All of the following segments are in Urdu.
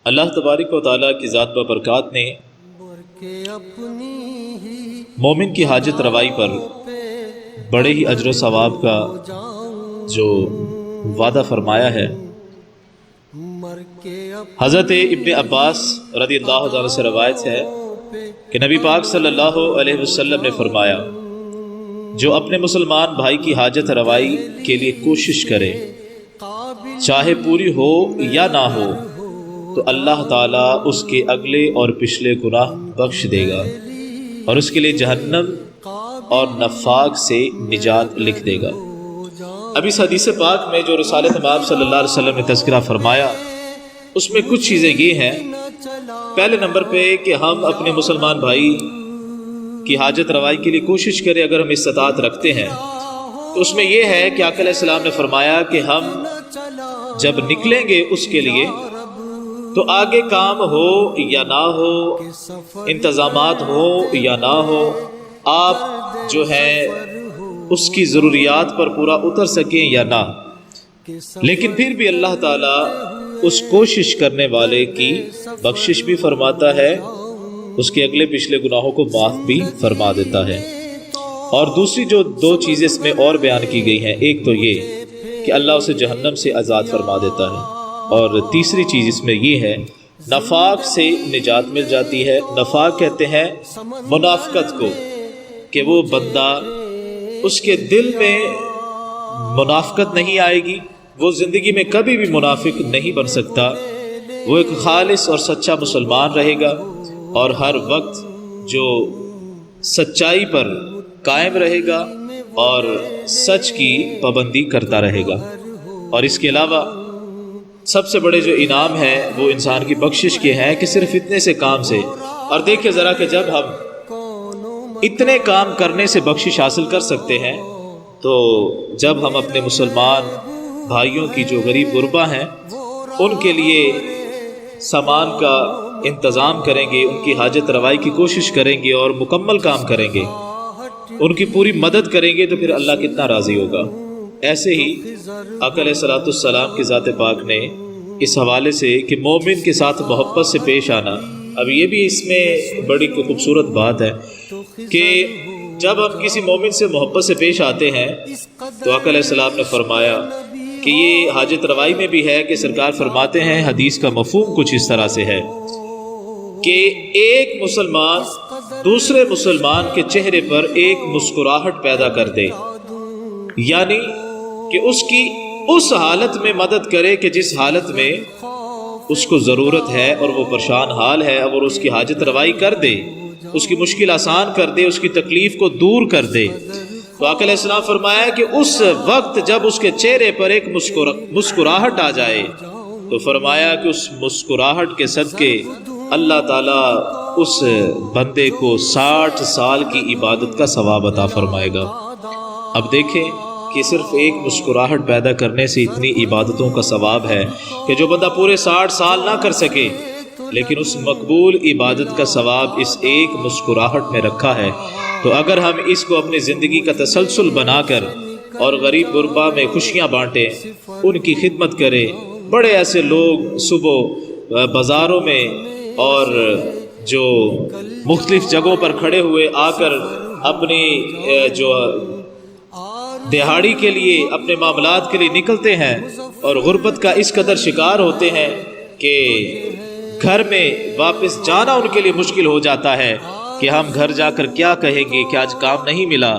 اللہ تبارک و تعالیٰ کی ذات ببرکات نے مومن کی حاجت روائی پر بڑے ہی اجر و ثواب کا جو وعدہ فرمایا ہے۔ حضرت ابن عباس رضی اللہ تعالیٰ سے روایت ہے کہ نبی پاک صلی اللہ علیہ وسلم نے فرمایا، جو اپنے مسلمان بھائی کی حاجت روائی کے لیے کوشش کرے، چاہے پوری ہو یا نہ ہو، تو اللہ تعالیٰ اس کے اگلے اور پچھلے گناہ بخش دے گا اور اس کے لیے جہنم اور نفاق سے نجات لکھ دے گا۔ اب اس حدیث پاک میں جو رسالت مآب صلی اللہ علیہ وسلم نے تذکرہ فرمایا، اس میں کچھ چیزیں یہ ہیں۔ پہلے نمبر پہ کہ ہم اپنے مسلمان بھائی کی حاجت روائی کے لیے کوشش کریں اگر ہم استطاعت رکھتے ہیں، تو اس میں یہ ہے کہ آقا علیہ السلام نے فرمایا کہ ہم جب نکلیں گے اس کے لیے تو آگے کام ہو یا نہ ہو، انتظامات ہو یا نہ ہو، آپ جو ہے اس کی ضروریات پر پورا اتر سکیں یا نہ، لیکن پھر بھی اللہ تعالیٰ اس کوشش کرنے والے کی بخشش بھی فرماتا ہے، اس کے اگلے پچھلے گناہوں کو معاف بھی فرما دیتا ہے۔ اور دوسری جو دو چیزیں اس میں اور بیان کی گئی ہیں، ایک تو یہ کہ اللہ اسے جہنم سے آزاد فرما دیتا ہے، اور تیسری چیز اس میں یہ ہے نفاق سے نجات مل جاتی ہے۔ نفاق کہتے ہیں منافقت کو، کہ وہ بندہ اس کے دل میں منافقت نہیں آئے گی، وہ زندگی میں کبھی بھی منافق نہیں بن سکتا، وہ ایک خالص اور سچا مسلمان رہے گا اور ہر وقت جو سچائی پر قائم رہے گا اور سچ کی پابندی کرتا رہے گا۔ اور اس کے علاوہ سب سے بڑے جو انعام ہے وہ انسان کی بخشش کے ہیں کہ صرف اتنے سے کام سے، اور دیکھیں ذرا کہ جب ہم اتنے کام کرنے سے بخشش حاصل کر سکتے ہیں، تو جب ہم اپنے مسلمان بھائیوں کی جو غریب غربا ہیں ان کے لیے سامان کا انتظام کریں گے، ان کی حاجت روائی کی کوشش کریں گے اور مکمل کام کریں گے، ان کی پوری مدد کریں گے، تو پھر اللہ کتنا راضی ہوگا۔ ایسے ہی آقا علیہ الصلوۃ والسلام کی ذات پاک نے اس حوالے سے کہ مومن کے ساتھ محبت سے پیش آنا، اب یہ بھی اس میں بڑی خوبصورت بات ہے کہ جب ہم کسی مومن سے محبت سے پیش آتے ہیں تو آقا علیہ السلام نے فرمایا کہ یہ حاجت روائی میں بھی ہے کہ سرکار فرماتے ہیں، حدیث کا مفہوم کچھ اس طرح سے ہے کہ ایک مسلمان دوسرے مسلمان کے چہرے پر ایک مسکراہٹ پیدا کر دے، یعنی کہ اس کی اس حالت میں مدد کرے کہ جس حالت میں اس کو ضرورت ہے اور وہ پریشان حال ہے، اور اس کی حاجت روائی کر دے، اس کی مشکل آسان کر دے، اس کی تکلیف کو دور کر دے۔ تو آقا علیہ السلام فرمایا کہ اس وقت جب اس کے چہرے پر ایک مسکراہٹ آ جائے تو فرمایا کہ اس مسکراہٹ کے صدقے اللہ تعالیٰ اس بندے کو 60 سال کی عبادت کا ثواب عطا فرمائے گا۔ اب دیکھیں کہ صرف ایک مسکراہٹ پیدا کرنے سے اتنی عبادتوں کا ثواب ہے کہ جو بندہ پورے 60 سال نہ کر سکے، لیکن اس مقبول عبادت کا ثواب اس ایک مسکراہٹ میں رکھا ہے۔ تو اگر ہم اس کو اپنی زندگی کا تسلسل بنا کر اور غریب غربا میں خوشیاں بانٹیں، ان کی خدمت کریں، بڑے ایسے لوگ صبح بازاروں میں اور جو مختلف جگہوں پر کھڑے ہوئے آ کر اپنی جو دہاڑی کے لیے اپنے معاملات کے لیے نکلتے ہیں اور غربت کا اس قدر شکار ہوتے ہیں کہ گھر میں واپس جانا ان کے لیے مشکل ہو جاتا ہے کہ ہم گھر جا کر کیا کہیں گے کہ آج کام نہیں ملا۔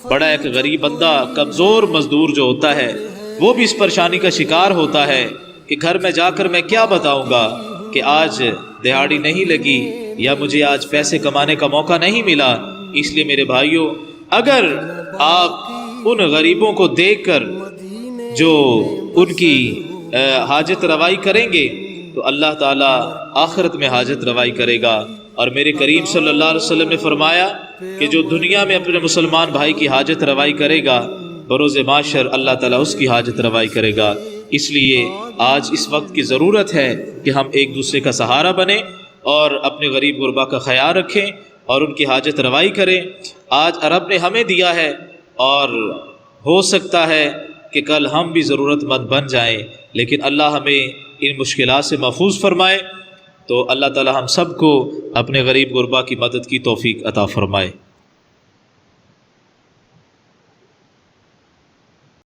بڑا ایک غریب بندہ، کمزور مزدور جو ہوتا ہے، وہ بھی اس پریشانی کا شکار ہوتا ہے کہ گھر میں جا کر میں کیا بتاؤں گا کہ آج دہاڑی نہیں لگی یا مجھے آج پیسے کمانے کا موقع نہیں ملا۔ اس لیے میرے بھائیوں، اگر آپ ان غریبوں کو دیکھ کر جو ان کی حاجت روائی کریں گے تو اللہ تعالیٰ آخرت میں حاجت روائی کرے گا۔ اور میرے کریم صلی اللہ علیہ وسلم نے فرمایا کہ جو دنیا میں اپنے مسلمان بھائی کی حاجت روائی کرے گا، بروز محشر اللہ تعالیٰ اس کی حاجت روائی کرے گا۔ اس لیے آج اس وقت کی ضرورت ہے کہ ہم ایک دوسرے کا سہارا بنیں اور اپنے غریب غربا کا خیال رکھیں اور ان کی حاجت روائی کریں۔ آج رب نے ہمیں دیا ہے اور ہو سکتا ہے کہ کل ہم بھی ضرورت مند بن جائیں، لیکن اللہ ہمیں ان مشکلات سے محفوظ فرمائے۔ تو اللہ تعالی ہم سب کو اپنے غریب غربا کی مدد کی توفیق عطا فرمائے۔